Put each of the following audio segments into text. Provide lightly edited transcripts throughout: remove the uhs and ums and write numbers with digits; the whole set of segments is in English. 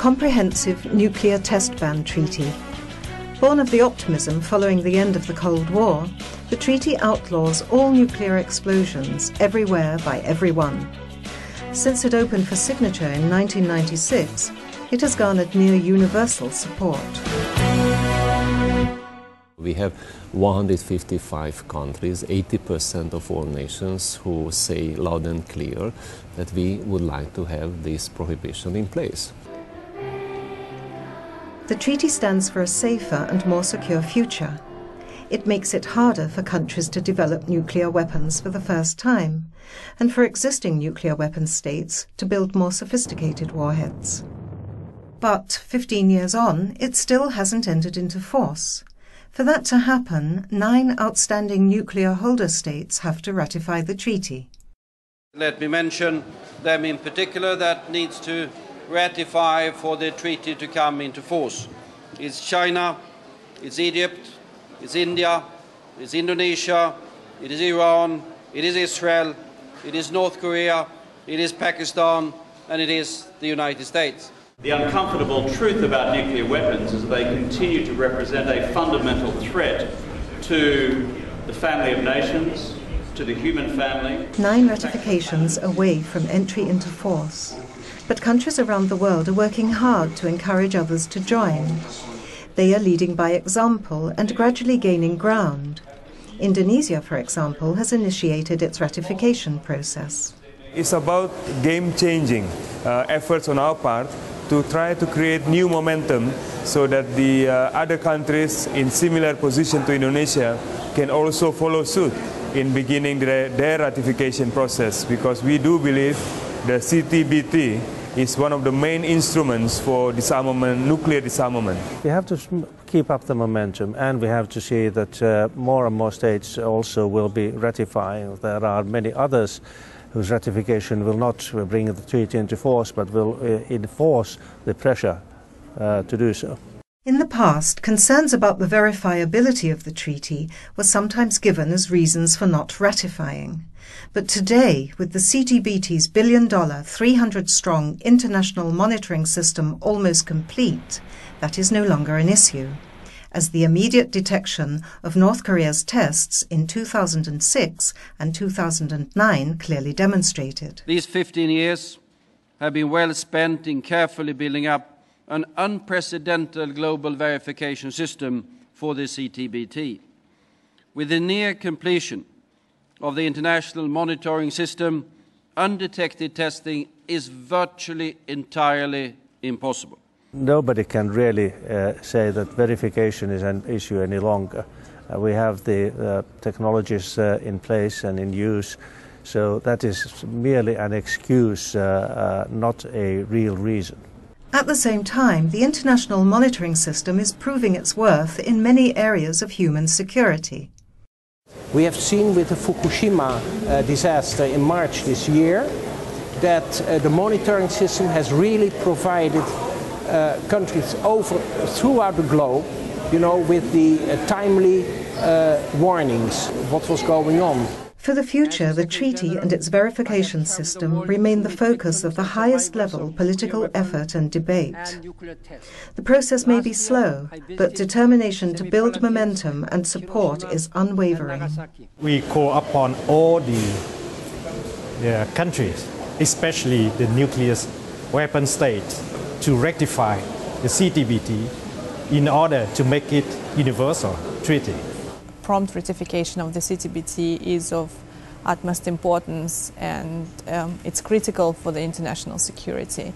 comprehensive nuclear test ban treaty. Born of the optimism following the end of the Cold War, the treaty outlaws all nuclear explosions everywhere by everyone. Since it opened for signature in 1996, it has garnered near universal support. We have 155 countries, 80% of all nations, who say loud and clear that we would like to have this prohibition in place. The treaty stands for a safer and more secure future. It makes it harder for countries to develop nuclear weapons for the first time, and for existing nuclear weapon states to build more sophisticated warheads. But 15 years on, it still hasn't entered into force. For that to happen, 9 outstanding nuclear holder states have to ratify the treaty. Let me mention them in particular that needs to ratify for the treaty to come into force. It's China, it's Egypt, it's India, it's Indonesia, it is Iran, it is Israel, it is North Korea, it is Pakistan, and it is the United States. The uncomfortable truth about nuclear weapons is that they continue to represent a fundamental threat to the family of nations, to the human family. 9 ratifications away from entry into force. But countries around the world are working hard to encourage others to join. They are leading by example and gradually gaining ground. Indonesia, for example, has initiated its ratification process. It's about game-changing efforts on our part to try to create new momentum so that the other countries in similar position to Indonesia can also follow suit in beginning their ratification process, because we do believe the CTBT is one of the main instruments for disarmament, nuclear disarmament. We have to keep up the momentum, and we have to see that more and more states also will be ratifying. There are many others whose ratification will not bring the treaty into force, but will enforce the pressure to do so. In the past, concerns about the verifiability of the treaty were sometimes given as reasons for not ratifying. But today, with the CTBT's $1 billion, 300-strong international monitoring system almost complete, that is no longer an issue, as the immediate detection of North Korea's tests in 2006 and 2009 clearly demonstrated. These 15 years have been well spent in carefully building up an unprecedented global verification system for the CTBT. With the near completion of the international monitoring system, undetected testing is virtually entirely impossible. Nobody can really say that verification is an issue any longer. We have the technologies in place and in use, so that is merely an excuse, not a real reason. At the same time, the international monitoring system is proving its worth in many areas of human security. We have seen with the Fukushima disaster in March this year that the monitoring system has really provided countries throughout the globe, with the timely warnings what was going on. For the future, the treaty and its verification system remain the focus of the highest level political effort and debate. The process may be slow, but determination to build momentum and support is unwavering. We call upon all the countries, especially the nuclear weapon states, to rectify the CTBT in order to make it universal treaty. Prompt ratification of the CTBT is of utmost importance, and it's critical for the international security.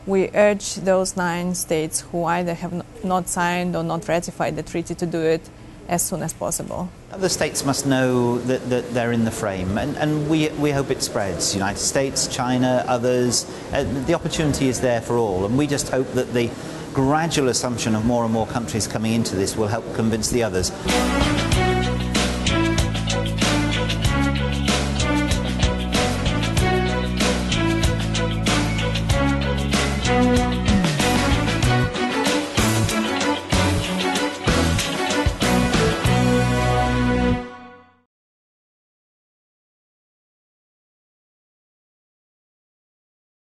We urge those 9 states who either have not signed or not ratified the treaty to do it as soon as possible. Other states must know that they're in the frame, and we hope it spreads. United States, China, others. The opportunity is there for all, and we just hope that the gradual assumption of more and more countries coming into this will help convince the others.